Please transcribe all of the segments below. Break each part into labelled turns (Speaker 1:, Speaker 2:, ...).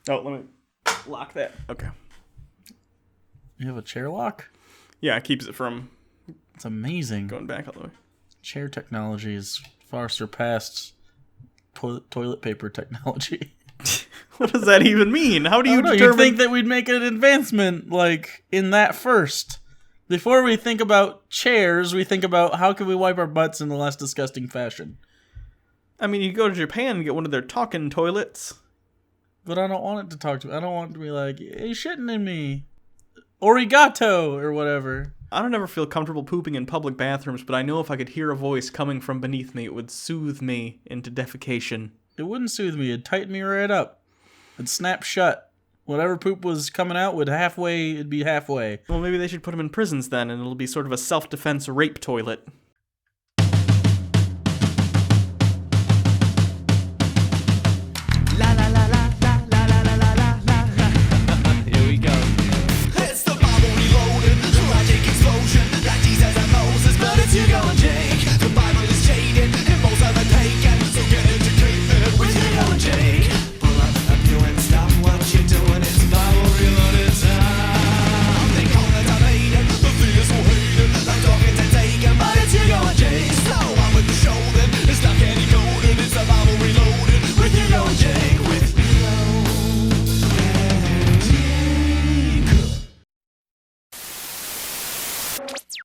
Speaker 1: Oh, let me lock that. Okay.
Speaker 2: You have a chair lock?
Speaker 1: Yeah, it keeps it from
Speaker 2: It's amazing.
Speaker 1: going back all the way.
Speaker 2: Chair technology is far surpassed toilet paper technology.
Speaker 1: What does that even mean? How do you determine?
Speaker 2: You'd think that we'd make an advancement, like, in that first. Before we think about chairs, we think about how can we wipe our butts in a less disgusting fashion.
Speaker 1: I mean, you go to Japan and get one of their talking toilets.
Speaker 2: But I don't want it to talk to me. I don't want it to be like, hey, shitting in me. Origato, or whatever.
Speaker 1: I don't ever feel comfortable pooping in public bathrooms, but I know if I could hear a voice coming from beneath me, it would soothe me into defecation.
Speaker 2: It wouldn't soothe me. It'd tighten me right up. It'd snap shut. Whatever poop was coming out it'd be halfway.
Speaker 1: Well, maybe they should put them in prisons then, and it'll be sort of a self-defense rape toilet.
Speaker 3: Here we go. It's the Bible reloaded, the logic explosion, like Jesus and Moses, but it's Hugo and Jake. The Bible is jaded, and most of it taken, so get educated with Hugo and Jake. Pull up you and stop what you're doing, it's Bible reloaded time. They call it debated, the theists will hate it, like talking to taken, but it's Hugo and Jake. So on with the show then, it's not candy coated, it's the Bible reloaded with Hugo and Jake. With Hugo and Jake.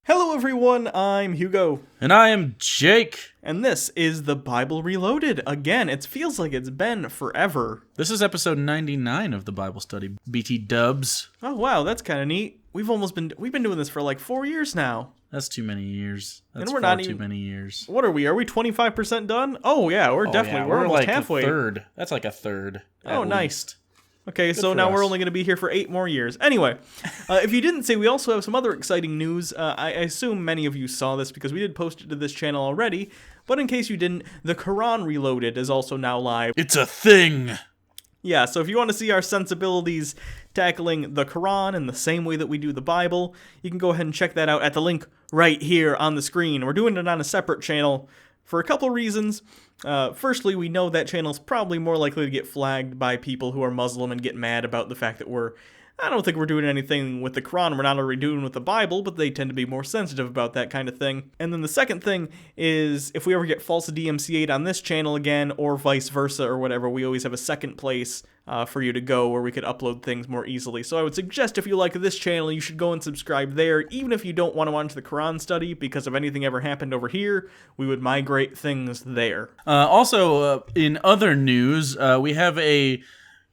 Speaker 1: Hello everyone, I'm Hugo.
Speaker 2: And I am Jake.
Speaker 1: And this is the Bible Reloaded. Again, it feels like it's been forever.
Speaker 2: This is episode 99 of the Bible study. BT dubs.
Speaker 1: Oh wow, that's kind of neat. We've been doing this for like 4 years now.
Speaker 2: That's too many years. That's
Speaker 1: And we're
Speaker 2: far
Speaker 1: not
Speaker 2: too
Speaker 1: even-
Speaker 2: many years.
Speaker 1: What are we? Are we 25% done? Oh yeah, we're definitely we're almost
Speaker 2: like
Speaker 1: halfway.
Speaker 2: a third. That's like a third.
Speaker 1: Oh,
Speaker 2: at
Speaker 1: nice.
Speaker 2: least.
Speaker 1: Okay, so
Speaker 2: for
Speaker 1: now we're
Speaker 2: us.
Speaker 1: only going to be here for 8 more years. Anyway, if you didn't see, we also have some other exciting news. I assume many of you saw this because we did post it to this channel already. But in case you didn't, the Quran Reloaded is also now live.
Speaker 2: It's a thing.
Speaker 1: Yeah, so if you want to see our sensibilities tackling the Quran in the same way that we do the Bible, you can go ahead and check that out at the link right here on the screen. We're doing it on a separate channel for a couple reasons. Firstly, we know that channel's probably more likely to get flagged by people who are Muslim and get mad about the fact that I don't think we're doing anything with the Quran we're not already doing with the Bible, but they tend to be more sensitive about that kind of thing. And then the second thing is, if we ever get false DMCA'd on this channel again, or vice versa or whatever, we always have a second place for you to go where we could upload things more easily. So I would suggest if you like this channel, you should go and subscribe there, even if you don't want to watch the Quran study, because if anything ever happened over here, we would migrate things there.
Speaker 2: Also, in other news, we have a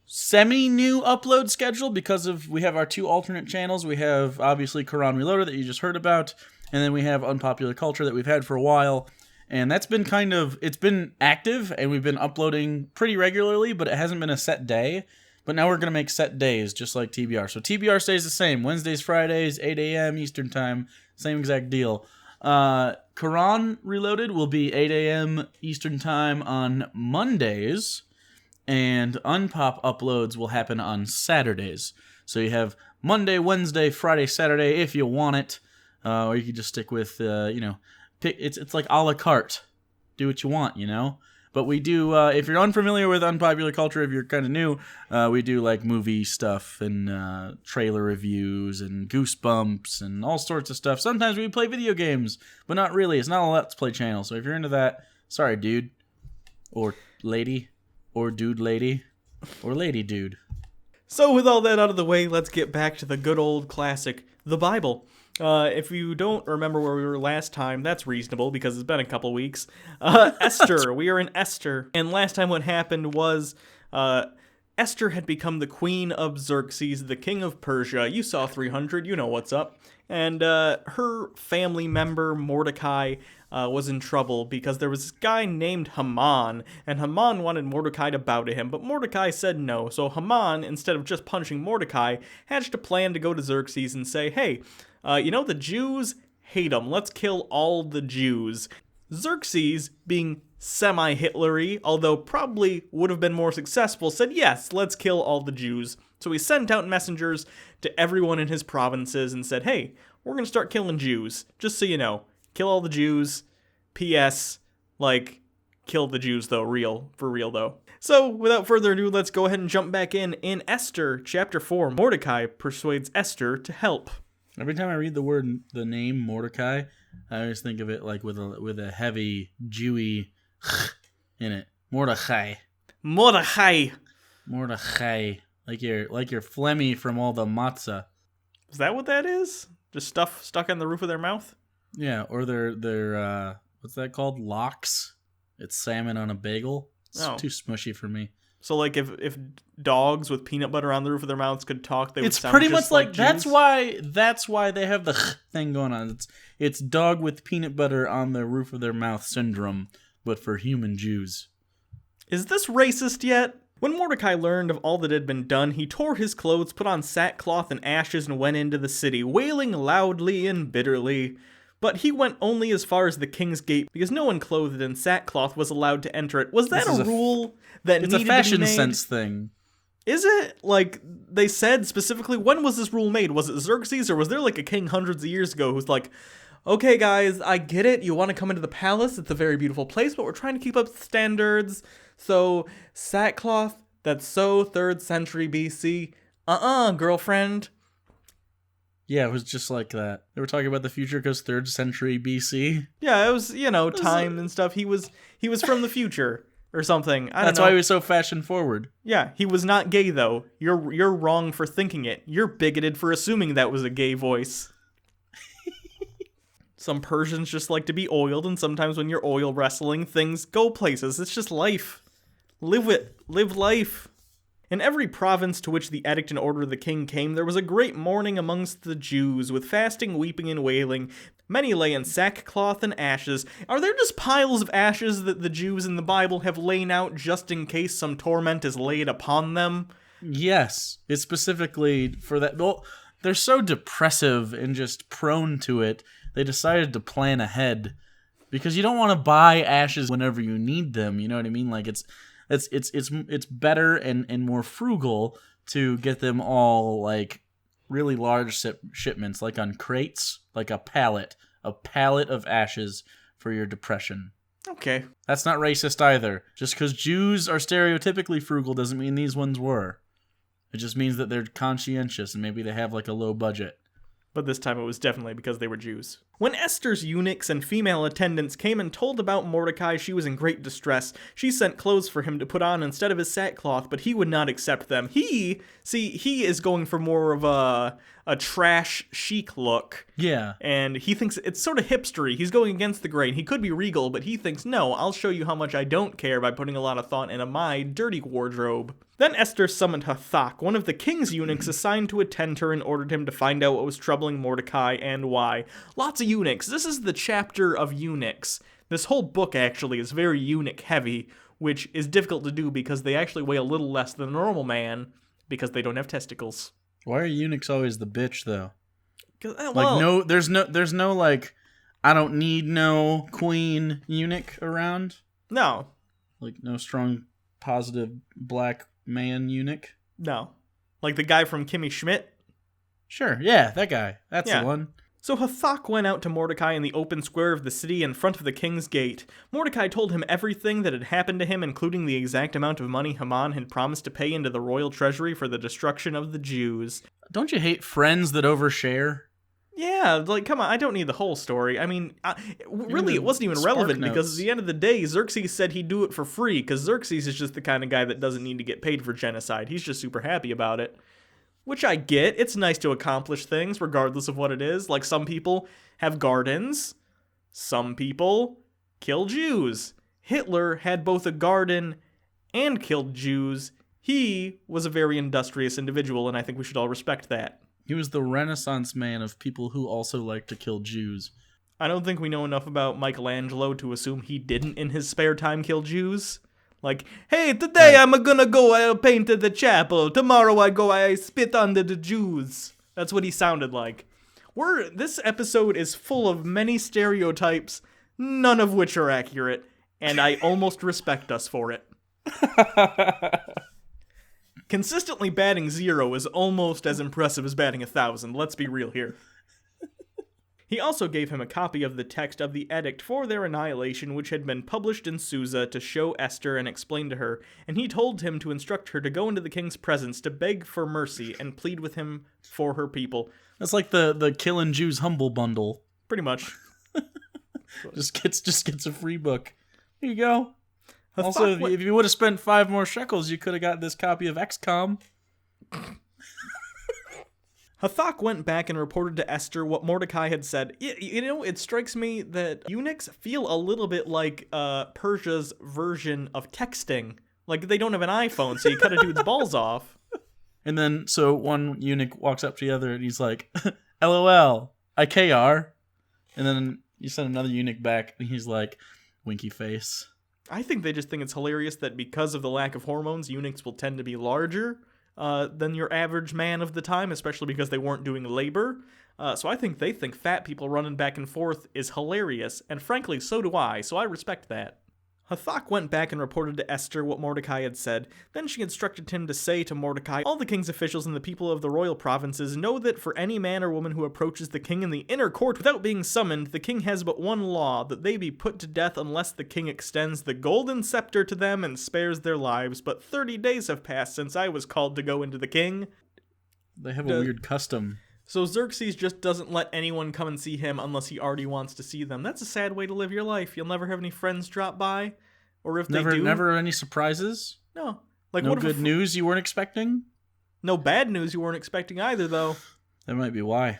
Speaker 2: semi-new upload schedule because we have our 2 alternate channels. We have, obviously, Quran Reloaded that you just heard about, and then we have Unpopular Culture that we've had for a while. And that's been it's been active, and we've been uploading pretty regularly, but it hasn't been a set day. But now we're going to make set days, just like TBR. So TBR stays the same. Wednesdays, Fridays, 8 a.m. Eastern Time. Same exact deal. Quran Reloaded will be 8 a.m. Eastern Time on Mondays, and Unpop uploads will happen on Saturdays. So you have Monday, Wednesday, Friday, Saturday if you want it. Or you can just stick with, it's like a la carte. Do what you want, But we do, if you're unfamiliar with Unpopular Culture, if you're kind of new, we do like movie stuff and trailer reviews and Goosebumps and all sorts of stuff. Sometimes we play video games, but not really. It's not a Let's Play channel. So if you're into that, sorry, dude. Or lady. Or dude lady. Or lady dude.
Speaker 1: So with all that out of the way, let's get back to the good old classic, the Bible. If you don't remember where we were last time, that's reasonable because it's been a couple weeks. Esther, we are in Esther. And last time what happened was Esther had become the queen of Xerxes, the king of Persia. You saw 300, you know what's up. And her family member, Mordecai, was in trouble because there was this guy named Haman, and Haman wanted Mordecai to bow to him, but Mordecai said no. So Haman, instead of just punching Mordecai, hatched a plan to go to Xerxes and say, hey, the Jews hate them. Let's kill all the Jews. Xerxes, being semi-Hitlery, although probably would have been more successful, said, yes, let's kill all the Jews. So he sent out messengers to everyone in his provinces and said, hey, we're going to start killing Jews. Just so you know, kill all the Jews. P.S. Kill the Jews, though, for real, though. So, without further ado, let's go ahead and jump back in. In Esther, chapter 4, Mordecai persuades Esther to help.
Speaker 2: Every time I read the name Mordecai, I always think of it like with a heavy Jewy in it. Mordecai.
Speaker 1: Mordecai. Like you're phlegmy from all the matzah. Is that what that is? Just stuff stuck on the roof of their mouth?
Speaker 2: Yeah, or their what's that called? Lox. It's salmon on a bagel. It's too smushy for me.
Speaker 1: So like if dogs with peanut butter on the roof of their mouths could talk, they would sound
Speaker 2: pretty
Speaker 1: just
Speaker 2: much like
Speaker 1: Jews?
Speaker 2: that's why they have the thing going on. It's dog with peanut butter on the roof of their mouth syndrome, but for human Jews.
Speaker 1: Is this racist yet? When Mordecai learned of all that had been done, he tore his clothes, put on sackcloth and ashes, and went into the city, wailing loudly and bitterly. But he went only as far as the king's gate, because no one clothed in sackcloth was allowed to enter it. Was that a rule that needed to be made?
Speaker 2: It's a fashion sense thing.
Speaker 1: Is it? Like, they said specifically, when was this rule made? Was it Xerxes, or was there like a king hundreds of years ago who's like, okay guys, I get it, you want to come into the palace, it's a very beautiful place, but we're trying to keep up standards, so sackcloth, that's so 3rd century BC, girlfriend.
Speaker 2: Yeah, it was just like that. They were talking about the future because 3rd century BC.
Speaker 1: Yeah, it was, time and stuff. He was from the future or something. I don't know.
Speaker 2: That's why he was so fashion forward.
Speaker 1: Yeah, he was not gay though. You're wrong for thinking it. You're bigoted for assuming that was a gay voice. Some Persians just like to be oiled, and sometimes when you're oil wrestling, things go places. It's just life. Live life. In every province to which the edict and order of the king came, there was a great mourning amongst the Jews, with fasting, weeping, and wailing. Many lay in sackcloth and ashes. Are there just piles of ashes that the Jews in the Bible have lain out just in case some torment is laid upon them?
Speaker 2: Yes, it's specifically for that. Well, they're so depressive and just prone to it, they decided to plan ahead. Because you don't want to buy ashes whenever you need them, you know what I mean? Like, it's better and more frugal to get them all like really large shipments, like on crates, like a pallet of ashes for your depression.
Speaker 1: Okay.
Speaker 2: That's not racist either. Just because Jews are stereotypically frugal doesn't mean these ones were. It just means that they're conscientious and maybe they have like a low budget.
Speaker 1: But this time it was definitely because they were Jews. When Esther's eunuchs and female attendants came and told about Mordecai, she was in great distress. She sent clothes for him to put on instead of his sackcloth, but he would not accept them. He is going for more of a trash chic look.
Speaker 2: Yeah.
Speaker 1: And he thinks it's sort of hipstery. He's going against the grain. He could be regal, but he thinks, no, I'll show you how much I don't care by putting a lot of thought into my dirty wardrobe. Then Esther summoned Hathach, one of the king's eunuchs assigned to attend her, and ordered him to find out what was troubling Mordecai and why. Lots of eunuchs. This is the chapter of eunuchs. This whole book actually is very eunuch heavy, which is difficult to do because they actually weigh a little less than a normal man because they don't have testicles.
Speaker 2: Why are eunuchs always the bitch though?
Speaker 1: Well,
Speaker 2: like there's no like I don't need no queen eunuch around.
Speaker 1: No.
Speaker 2: Like no strong positive black man eunuch.
Speaker 1: No. Like the guy from Kimmy Schmidt?
Speaker 2: Sure, yeah, that guy. That's the one.
Speaker 1: So Hathach went out to Mordecai in the open square of the city in front of the king's gate. Mordecai told him everything that had happened to him, including the exact amount of money Haman had promised to pay into the royal treasury for the destruction of the Jews.
Speaker 2: Don't you hate friends that overshare?
Speaker 1: Yeah, like, come on, I don't need the whole story. I mean, really, it wasn't even relevant because at the end of the day, Xerxes said he'd do it for free, because Xerxes is just the kind of guy that doesn't need to get paid for genocide. He's just super happy about it. Which I get. It's nice to accomplish things, regardless of what it is. Like, some people have gardens. Some people kill Jews. Hitler had both a garden and killed Jews. He was a very industrious individual, and I think we should all respect that.
Speaker 2: He was the Renaissance man of people who also like to kill Jews.
Speaker 1: I don't think we know enough about Michelangelo to assume he didn't in his spare time kill Jews. Like, hey, today I'm gonna go paint the chapel. Tomorrow I spit on the Jews. That's what he sounded like. This episode is full of many stereotypes, none of which are accurate, and I almost respect us for it. Consistently batting 0 is almost as impressive as batting 1,000. Let's be real here. He also gave him a copy of the text of the edict for their annihilation, which had been published in Susa, to show Esther and explain to her, and he told him to instruct her to go into the king's presence to beg for mercy and plead with him for her people.
Speaker 2: That's like the Killing Jews Humble Bundle.
Speaker 1: Pretty much.
Speaker 2: Just gets a free book. Here you go. Also,
Speaker 1: Hathach
Speaker 2: if you would have spent 5 more shekels, you could have got this copy of XCOM.
Speaker 1: Hathach went back and reported to Esther what Mordecai had said. It strikes me that eunuchs feel a little bit like Persia's version of texting. Like, they don't have an iPhone, so you cut a dude's balls off.
Speaker 2: And then, so one eunuch walks up to the other, and he's like, LOL, IKR. And then you send another eunuch back, and he's like, winky face.
Speaker 1: I think they just think it's hilarious that because of the lack of hormones, eunuchs will tend to be larger than your average man of the time, especially because they weren't doing labor. So I think they think fat people running back and forth is hilarious, and frankly, so do I, so I respect that. Hathach went back and reported to Esther what Mordecai had said. Then she instructed him to say to Mordecai, all the king's officials and the people of the royal provinces know that for any man or woman who approaches the king in the inner court without being summoned, the king has but one law, that they be put to death unless the king extends the golden scepter to them and spares their lives. But 30 days have passed since I was called to go into the king.
Speaker 2: They have a weird custom.
Speaker 1: So Xerxes just doesn't let anyone come and see him unless he already wants to see them. That's a sad way to live your life. You'll never have any friends drop by. Or if they do...
Speaker 2: Never any surprises?
Speaker 1: No. Like,
Speaker 2: no
Speaker 1: what
Speaker 2: good news you weren't expecting?
Speaker 1: No bad news you weren't expecting either, though.
Speaker 2: That might be why.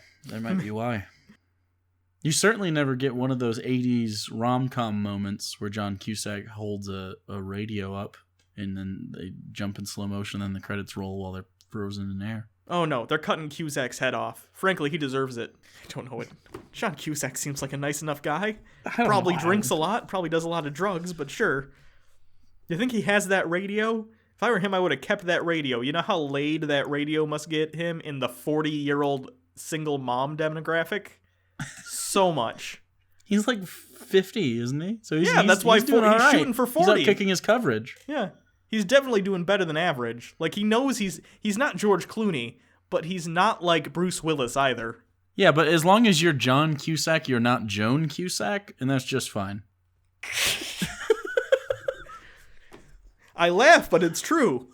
Speaker 2: You certainly never get one of those 80s rom-com moments where John Cusack holds a radio up and then they jump in slow motion and the credits roll while they're frozen in air.
Speaker 1: Oh no, they're cutting Cusack's head off. Frankly, he deserves it. I don't know it. John Cusack seems like a nice enough guy. Probably drinks a lot, probably does a lot of drugs, but sure. You think he has that radio? If I were him, I would have kept that radio. You know how laid that radio must get him in the 40-year-old single mom demographic? So much.
Speaker 2: He's like 50, isn't he? So
Speaker 1: that's why he's shooting for 40.
Speaker 2: He's not kicking his coverage.
Speaker 1: Yeah. He's definitely doing better than average. Like, he knows he's not George Clooney, but he's not like Bruce Willis either.
Speaker 2: Yeah, but as long as you're John Cusack, you're not Joan Cusack, and that's just fine.
Speaker 1: I laugh, but it's true.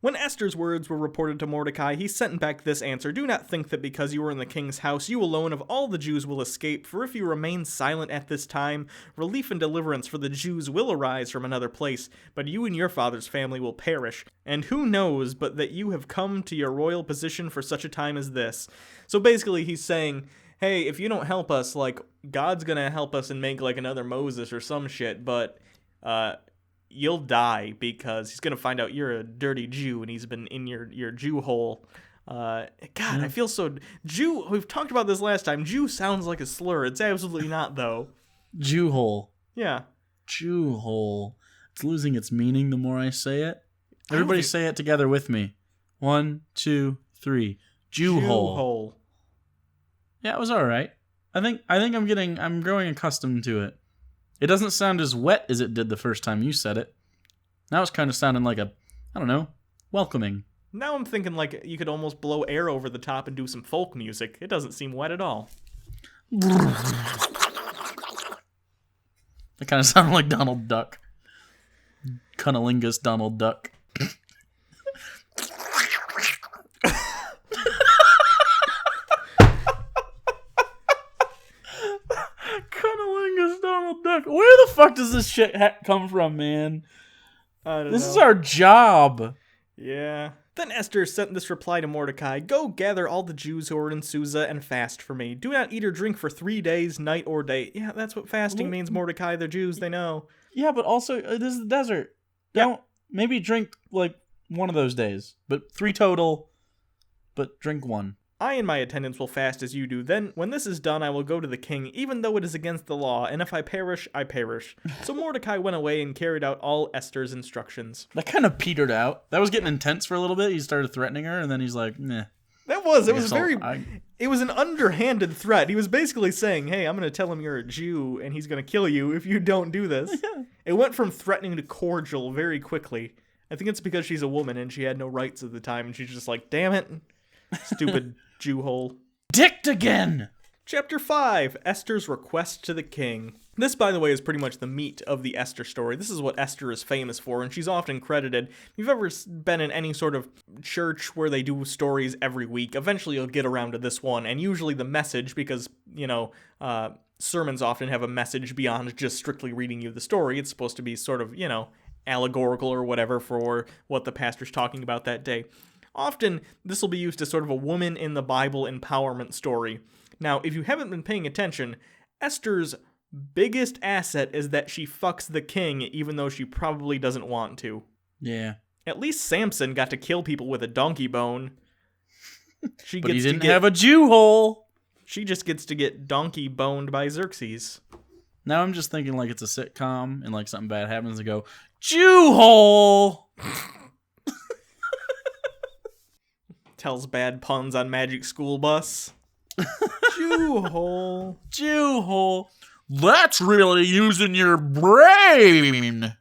Speaker 1: When Esther's words were reported to Mordecai, he sent back this answer: do not think that because you are in the king's house, you alone of all the Jews will escape, for if you remain silent at this time, relief and deliverance for the Jews will arise from another place, but you and your father's family will perish. And who knows but that you have come to your royal position for such a time as this? So basically he's saying, hey, if you don't help us, like, God's gonna help us and make, like, another Moses or some shit, but, you'll die because he's going to find out you're a dirty Jew and he's been in your Jew hole. I feel so... Jew, we've talked about this last time. Jew sounds like a slur. It's absolutely not, though.
Speaker 2: Jew hole.
Speaker 1: Yeah.
Speaker 2: Jew hole. It's losing its meaning the more I say it. Everybody say it together with me. 1, 2, 3. Jew hole. Yeah, it was all right. I think I'm growing accustomed to it. It doesn't sound as wet as it did the first time you said it. Now it's kind of sounding like welcoming.
Speaker 1: Now I'm thinking like you could almost blow air over the top and do some folk music. It doesn't seem wet at all.
Speaker 2: It kind of sounded like Donald Duck. Cunnilingus Donald Duck. Where the fuck does this shit come from, man?
Speaker 1: I don't know.
Speaker 2: This is our job.
Speaker 1: Yeah. Then Esther sent this reply to Mordecai: go gather all the Jews who are in Susa and fast for me. Do not eat or drink for 3 days, night or day. Yeah, that's what fasting means, Mordecai. They're Jews, they know.
Speaker 2: Yeah, but also, this is the desert. Don't maybe drink, like, one of those days. But 3 total, but drink 1.
Speaker 1: I and my attendants will fast as you do. Then, when this is done, I will go to the king, even though it is against the law, and if I perish, I perish. So Mordecai went away and carried out all Esther's instructions.
Speaker 2: That kind of petered out. That was getting intense for a little bit. He started threatening her, and then he's like, nah.
Speaker 1: It was an underhanded threat. He was basically saying, hey, I'm going to tell him you're a Jew, and he's going to kill you if you don't do this. It went from threatening to cordial very quickly. I think it's because she's a woman, and she had no rights at the time, and she's just like, damn it, stupid Jew hole.
Speaker 2: dicked again!
Speaker 1: Chapter 5, Esther's Request to the King. This, by the way, is pretty much the meat of the Esther story. This is what Esther is famous for, and she's often credited. If you've ever been in any sort of church where they do stories every week, eventually you'll get around to this one, and usually the message, because, sermons often have a message beyond just strictly reading you the story. It's supposed to be sort of, allegorical or whatever for what the pastor's talking about that day. Often, this will be used as sort of a woman in the Bible empowerment story. Now, if you haven't been paying attention, Esther's biggest asset is that she fucks the king, even though she probably doesn't want to.
Speaker 2: Yeah.
Speaker 1: At least Samson got to kill people with a donkey bone.
Speaker 2: But he didn't have a Jew hole.
Speaker 1: She just gets to get donkey boned by Xerxes.
Speaker 2: Now I'm just thinking like it's a sitcom and like something bad happens and go, Jew hole!
Speaker 1: Tells bad puns on Magic School Bus. Jew hole.
Speaker 2: Jew hole. That's really using your brain.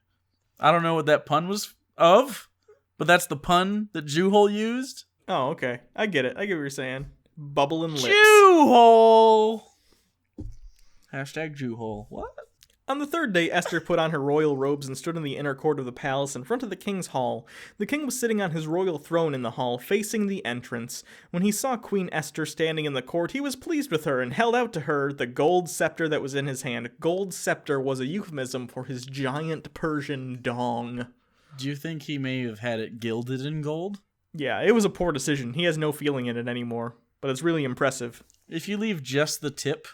Speaker 2: I don't know what that pun was of, but that's the pun that Jew hole used.
Speaker 1: Oh, okay. I get it. I get what you're saying. Bubbling lips.
Speaker 2: Jew hole. Hashtag Jew hole. What?
Speaker 1: On the third day, Esther put on her royal robes and stood in the inner court of the palace in front of the king's hall. The king was sitting on his royal throne in the hall, facing the entrance. When he saw Queen Esther standing in the court, he was pleased with her and held out to her the gold scepter that was in his hand. Gold scepter was a euphemism for his giant Persian dong.
Speaker 2: Do you think he may have had it gilded in gold?
Speaker 1: Yeah, it was a poor decision. He has no feeling in it anymore, but it's really impressive.
Speaker 2: If you leave just the tip,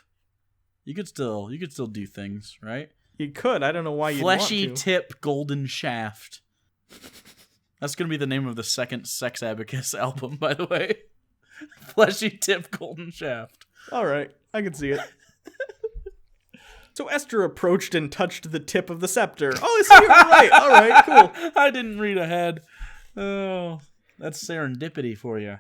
Speaker 2: you could still do things, right?
Speaker 1: You could. I don't know why you'd
Speaker 2: Fleshy
Speaker 1: want to.
Speaker 2: tip, golden shaft. That's going to be the name of the second Sex Abacus album, by the way. Fleshy tip, golden shaft.
Speaker 1: All right. I can see it. So Esther approached and touched the tip of the scepter. Oh, so you're right. All right, cool.
Speaker 2: I didn't read ahead. Oh, that's serendipity for you.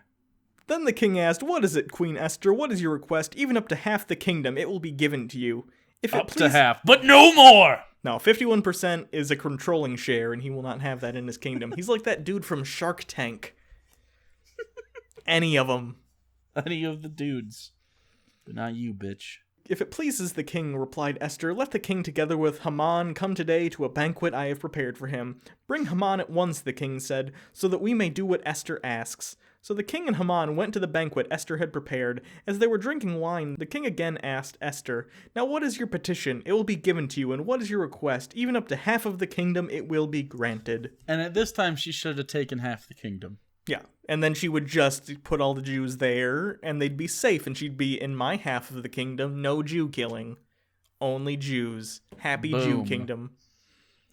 Speaker 1: Then the king asked, "What is it, Queen Esther? What is your request? Even up to half the kingdom, it will be given to you. If
Speaker 2: Up to half, but no more!
Speaker 1: No, 51% is a controlling share, and he will not have that in his kingdom. He's like that dude from Shark Tank. Any of them.
Speaker 2: Any of the dudes. But not you, bitch.
Speaker 1: If it pleases the king, replied Esther, let the king together with Haman come today to a banquet I have prepared for him. Bring Haman at once, the king said, so that we may do what Esther asks. So the king and Haman went to the banquet Esther had prepared. As they were drinking wine, the king again asked Esther, now what is your petition? It will be given to you, and what is your request? Even up to half of the kingdom it will be granted.
Speaker 2: And at this time she should have taken half the kingdom.
Speaker 1: Yeah, and then she would just put all the Jews there, and they'd be safe, and she'd be in my half of the kingdom, no Jew killing. Only Jews. Happy
Speaker 2: Boom.
Speaker 1: Jew kingdom.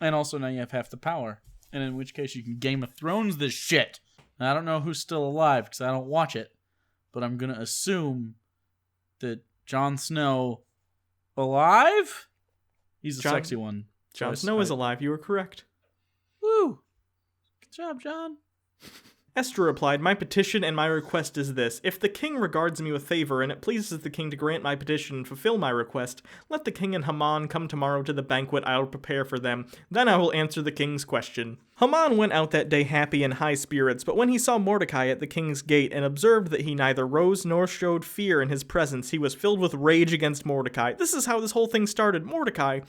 Speaker 2: And also now you have half the power. And in which case you can Game of Thrones this shit. And I don't know who's still alive, because I don't watch it. But I'm going to assume that Jon Snow... alive? He's a sexy one.
Speaker 1: Jon Snow is alive, you were correct.
Speaker 2: Woo! Good job, Jon.
Speaker 1: Esther replied, my petition and my request is this. If the king regards me with favor, and it pleases the king to grant my petition and fulfill my request, let the king and Haman come tomorrow to the banquet I will prepare for them. Then I will answer the king's question. Haman went out that day happy and high spirits, but when he saw Mordecai at the king's gate and observed that he neither rose nor showed fear in his presence, he was filled with rage against Mordecai. This is how this whole thing started. Mordecai...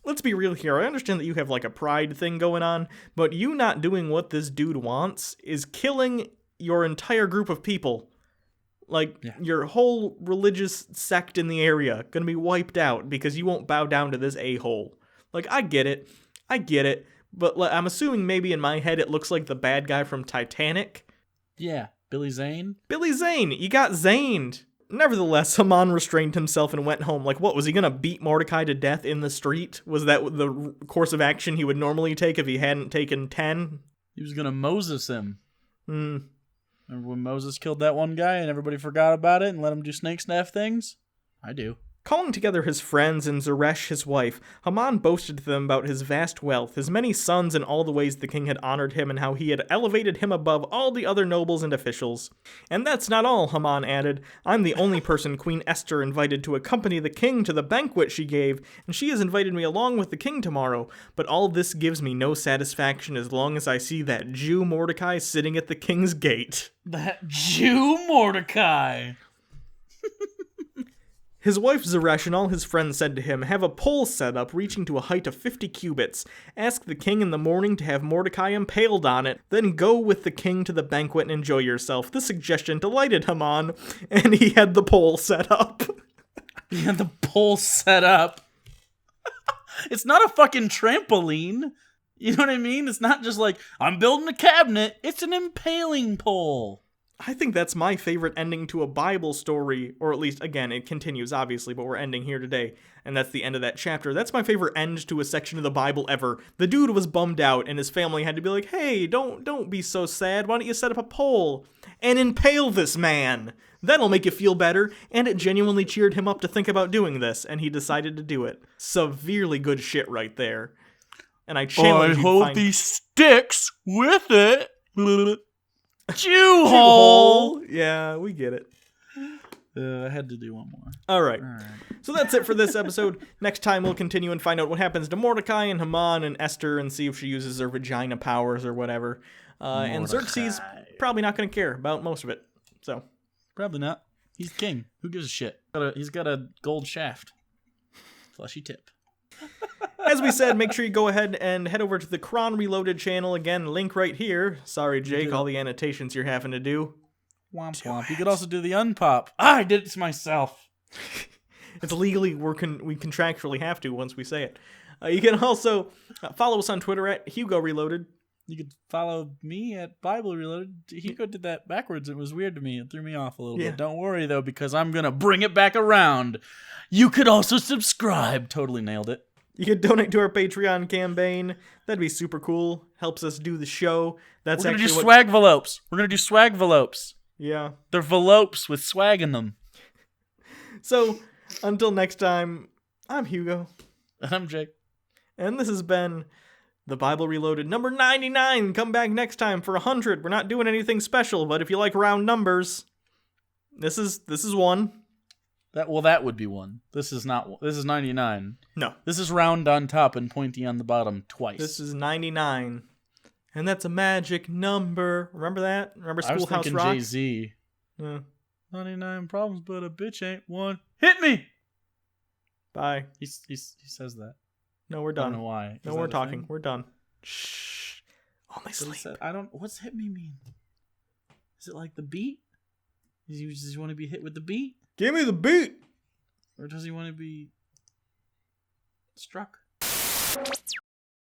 Speaker 1: Let's be real here. I understand that you have like a pride thing going on, but you not doing what this dude wants is killing your entire group of people. Like, your whole religious sect in the area gonna be wiped out because you won't bow down to this a-hole. Like, I get it, but I'm assuming maybe in my head it looks like the bad guy from Titanic.
Speaker 2: Yeah, Billy Zane.
Speaker 1: Billy Zane, you got zaned. Nevertheless, Haman restrained himself and went home. Like, what, was he going to beat Mordecai to death in the street? Was that the course of action he would normally take if he hadn't taken 10?
Speaker 2: He was going to Moses him.
Speaker 1: Hmm.
Speaker 2: Remember when Moses killed that one guy and everybody forgot about it and let him do snake snaff things? I do.
Speaker 1: Calling together his friends and Zeresh his wife, Haman boasted to them about his vast wealth, his many sons, and all the ways the king had honored him and how he had elevated him above all the other nobles and officials. And that's not all, Haman added. I'm the only person Queen Esther invited to accompany the king to the banquet she gave, and she has invited me along with the king tomorrow. But all this gives me no satisfaction as long as I see that Jew Mordecai sitting at the king's gate.
Speaker 2: That Jew Mordecai!
Speaker 1: His wife Zeresh and all his friends said to him, "Have a pole set up reaching to a height of 50 cubits. Ask the king in the morning to have Mordecai impaled on it. Then go with the king to the banquet and enjoy yourself." This suggestion delighted Haman, and he had the pole set up.
Speaker 2: He had the pole set up. It's not a fucking trampoline. You know what I mean? It's not just like, I'm building a cabinet. It's an impaling pole.
Speaker 1: I think that's my favorite ending to a Bible story, or at least, again, it continues, obviously, but we're ending here today, and that's the end of that chapter. That's my favorite end to a section of the Bible ever. The dude was bummed out, and his family had to be like, "Hey, don't be so sad. Why don't you set up a pole and impale this man? That'll make you feel better," and it genuinely cheered him up to think about doing this, and he decided to do it. Severely good shit right there. And I challenge you to find...
Speaker 2: he sticks with it. Jew hole.
Speaker 1: Yeah, we get it.
Speaker 2: I had to do one more.
Speaker 1: All right. So that's it for this episode. Next time we'll continue and find out what happens to Mordecai and Haman and Esther and see if she uses her vagina powers or whatever. And Xerxes probably not going to care about most of it. So
Speaker 2: probably not. He's king. Who gives a shit? He's got a gold shaft. Fleshy tip.
Speaker 1: As we said, make sure you go ahead and head over to the Quran Reloaded channel. Again, link right here. Sorry, Jake, all the annotations you're having to do.
Speaker 2: Womp womp. You could also do the unpop. I did it to myself.
Speaker 1: It's legally, we contractually have to once we say it. You can also follow us on Twitter at Hugo Reloaded.
Speaker 2: You could follow me at Bible Reloaded. Hugo did that backwards. It was weird to me. It threw me off a little bit. Don't worry, though, because I'm going to bring it back around. You could also subscribe. Totally nailed it.
Speaker 1: You could donate to our Patreon campaign. That'd be super cool. Helps us do the show. We're
Speaker 2: going to do swag-velopes. We're going to do swag-velopes.
Speaker 1: Yeah.
Speaker 2: They're velopes with swag in them.
Speaker 1: So, until next time, I'm Hugo.
Speaker 2: And I'm Jake.
Speaker 1: And this has been The Bible Reloaded, number 99. Come back next time for 100. We're not doing anything special, but if you like round numbers, this is one.
Speaker 2: That would be one. This is 99.
Speaker 1: No.
Speaker 2: This is round on top and pointy on the bottom twice.
Speaker 1: This is 99. And that's a magic number. Remember that? Remember Schoolhouse Rock?
Speaker 2: I was thinking Jay-Z.
Speaker 1: Yeah.
Speaker 2: 99 problems, but a bitch ain't one. Hit me!
Speaker 1: Bye.
Speaker 2: He says that.
Speaker 1: No, we're done.
Speaker 2: I don't know why.
Speaker 1: No, we're talking. We're done. Shh. Only sleep.
Speaker 2: What's hit me mean? Is it like the beat? Does he want to be hit with the beat?
Speaker 1: Give me the beat!
Speaker 2: Or does he want to be struck?